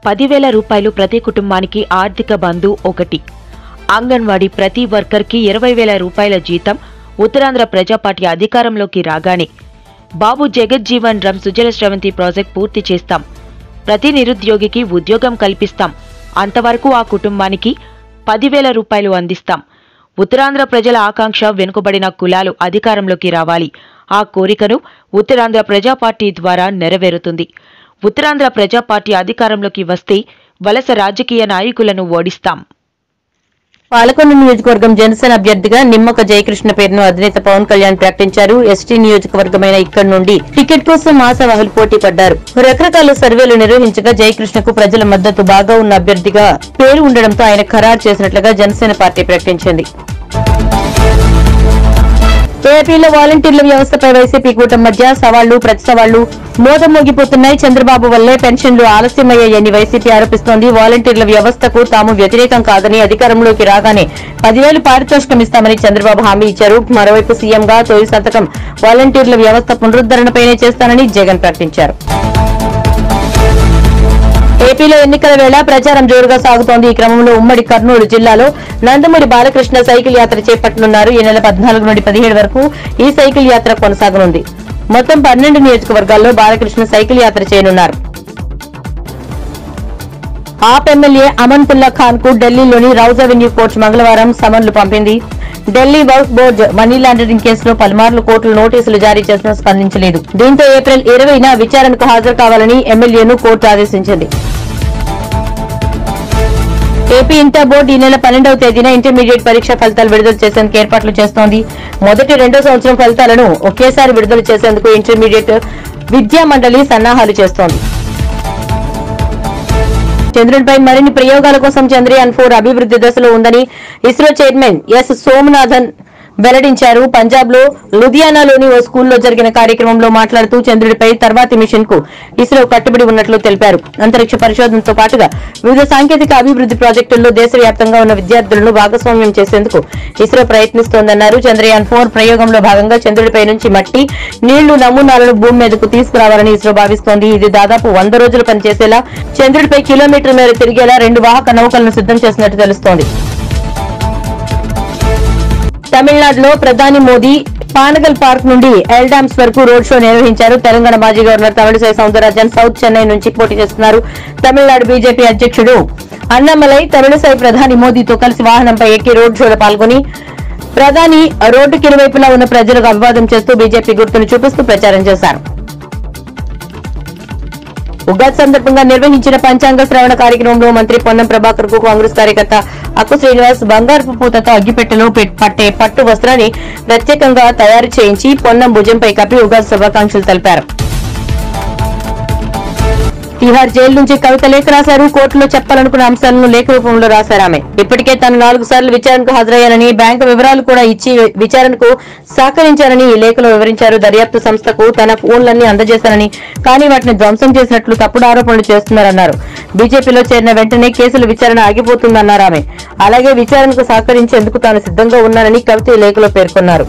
10,000 రూపాయలు ప్రతి కుటుంబానికి ఆర్థిక బంధు 1, అంగన్వాడీ ప్రతి వర్కర్కి 20,000 రూపాయల జీతం. ఉత్తరాంధ్ర ప్రజా పార్టీ అధికారంలోకి రాగానే బాబు జగజ్జీవన్ రామ్ సుజల శ్రవంతి ప్రాజెక్ట్ పూర్తి చేస్తాం, ప్రతి నిరుద్యోగికి ఉద్యోగం కల్పిస్తాం, అంతవరకు ఆ కుటుంబానికి 10,000 రూపాయలు అందిస్తాం. ఉత్తరాంధ్ర ప్రజల ఆకాంక్ష వెనుకబడిన కులాలు అధికారంలోకి రావాలి. ఆ కోరికను ఉత్తరాంధ్ర ప్రజా పార్టీ ద్వారా నెరవేరుతుంది. ఉత్తరాంధ్ర ప్రజా పార్టీ అధికారంలోకి వస్తే వలస రాజకీయ నాయకులను ఓడిస్తాం. పాలకొండ నియోజకవర్గం జనసేన అభ్యర్థిగా నిమ్మక జయకృష్ణ పేరును అధినేత పవన్ కళ్యాణ్ ప్రకటించారు. ఎస్టీ నియోజకవర్గమైన ఇక్కడి నుండి టికెట్ కోసం ఆశావాహులు పోటీ పడ్డారు. రకరకాల సర్వేలు నిర్వహించగా జయకృష్ణకు ప్రజల మద్దతు బాగా ఉన్న అభ్యర్థిగా పేరు ఉండడంతో ఆయన ఖరారు చేసినట్లుగా జనసేన పార్టీ ప్రకటించింది. ఏపీలో వాలంటీర్ల వ్యవస్థపై వైసీపీ కూటమి మధ్య సవాళ్లు ప్రతి సవాళ్లు మోదమోగిపోతున్నాయి. చంద్రబాబు వల్లే పెన్షన్లు ఆలస్యమయ్యాయని వైసీపీ ఆరోపిస్తోంది. వాలంటీర్ల వ్యవస్థకు తాము వ్యతిరేకం కాదని, అధికారంలోకి రాగానే 10,000 పారితోషికం ఇస్తామని చంద్రబాబు హామీ ఇచ్చారు. మరోవైపు సీఎంగా తొలి సంతకం వాలంటీర్ల వ్యవస్థ పునరుద్ధరణపైనే చేస్తానని జగన్ ప్రకటించారు. ఏపీలో ఎన్నికల వేళ ప్రచారం జోరుగా సాగుతోంది. ఈ క్రమంలో ఉమ్మడి కర్నూలు జిల్లాలో నందమూరి బాలకృష్ణ సైకిల్ యాత్ర చేపట్టనున్నారు. ఈ నెల 14 నుండి 17 వరకు ఈ సైకిల్ యాత్ర కొనసాగనుంది. మొత్తం 12 నియోజకవర్గాల్లో బాలకృష్ణ సైకిల్ యాత్ర చేయనున్నారు. ఆప్ ఎమ్మెల్యే అమన్తుల్లా ఖాన్ కు ఢిల్లీలోని రౌజ్ అవెన్యూ కోర్టు మంగళవారం సమన్లు పంపింది. ఢిల్లీ వక్ఫ్ బోర్డు మనీ లాండరింగ్ కేసులో పలుమార్లు కోర్టులు నోటీసులు జారీ చేసినా స్పందించలేదు. దీంతో ఏప్రిల్ 20న విచారణకు హాజరు కావాలని ఎమ్మెల్యేను కోర్టు ఆదేశించింది. ఏపీ ఇంటర్ బోర్డు ఈ నెల 12వ తేదీన ఇంటర్మీడియట్ పరీక్ష ఫలితాలు విడుదల చేసేందుకు ఏర్పాట్లు చేస్తోంది. మొదటి 2వ సంవత్సరం ఫలితాలను ఒకేసారి విడుదల చేసేందుకు ఇంటర్మీడియట్ విద్యా మండలి సన్నాహాలు చేస్తోంది. చంద్రుడిపై మరిన్ని ప్రయోగాల కోసం చంద్రయాన్ 4 అభివృద్ది దశలో ఉందని ఇస్రో చైర్మన్ ఎస్ సోమనాథన్ వెల్లడించారు. పంజాబ్ లో లుధియానాలోని ఓ స్కూల్లో జరిగిన కార్యక్రమంలో మాట్లాడుతూ చంద్రుడిపై తర్వాతి మిషన్ కు ఇస్రో కట్టుబడి ఉన్నట్లు తెలిపారు. అంతరిక్ష పరిశోధనతో పాటుగా వివిధ సాంకేతిక అభివృద్ది ప్రాజెక్టుల్లో దేశవ్యాప్తంగా ఉన్న విద్యార్థులను భాగస్వామ్యం చేసేందుకు ఇస్రో ప్రయత్నిస్తోందన్నారు. చంద్రయాన్ 4 ప్రయోగంలో భాగంగా చంద్రుడిపై నుంచి మట్టి, నీళ్లు నమూనాలను భూమి మీదకు తీసుకురావాలని ఇస్రో భావిస్తోంది. ఇది దాదాపు 100 రోజులు పనిచేసేలా, చంద్రుడిపై కిలోమీటర్ల మేర తిరిగేలా 2 వాహక నౌకలను సిద్దం చేసినట్టు తెలుస్తోంది. తమిళనాడులో ప్రధాని మోదీ పానగల్ పార్క్ నుండి ఎల్ డామ్స్ వరకు రోడ్ షో నిర్వహించారు. తెలంగాణ మాజీ గవర్నర్ తమిళిసై సౌందరరాజన్ సౌత్ చెన్నై నుంచి పోటీ చేస్తున్నారు. తమిళనాడు బీజేపీ అధ్యక్షుడు అన్నామలై తమిళిసై ప్రధాని మోదీతో కలిసి వాహనంపై ఎక్కి రోడ్ షోలో పాల్గొని ప్రధాని రోడ్డుకి ఇరువైపులా ఉన్న ప్రజలకు అభివాదం చేస్తూ బీజేపీ గుర్తును చూపిస్తూ ప్రచారం చేశారు. ఉగాది సందర్భంగా నిర్వహించిన పంచాంగ శ్రవణ కార్యక్రమంలో మంత్రి పొన్నం ప్రభాకర్ కు కాంగ్రెస్ కార్యకర్త అక్కు శ్రీనివాస్ బంగారపు పూతతో అగ్గిపెట్టెలో పట్టే పట్టు వస్త్రాన్ని ప్రత్యేకంగా తయారు చేయించి పొన్నం భుజంపై కప్పి ఉగాది శుభాకాంక్షలు తెలిపారు. తిహార్ జైలు నుంచి కవిత లేఖ రాశారు. కోర్టులో చెప్పాలనుకున్న అంశాలను లేఖ రూపంలో రాశారు. ఆమె ఇప్పటికే తాను 4 సార్లు విచారణకు హాజరయ్యానని, బ్యాంకు వివరాలు కూడా ఇచ్చి విచారణకు సహకరించారని ఈ లేఖలో వివరించారు. దర్యాప్తు సంస్థకు తన ఫోన్లన్నీ అందజేశారని, కానీ వాటిని ధ్వంసం చేసినట్లు తప్పుడు ఆరోపణలు చేస్తున్నారన్నారు. బీజేపీలో చేరిన వెంటనే కేసుల విచారణ ఆగిపోతుందన్నారు ఆమె. అలాగే విచారణకు సహకరించేందుకు తాను సిద్ధంగా ఉన్నానని కవిత ఈ లేఖలో పేర్కొన్నారు.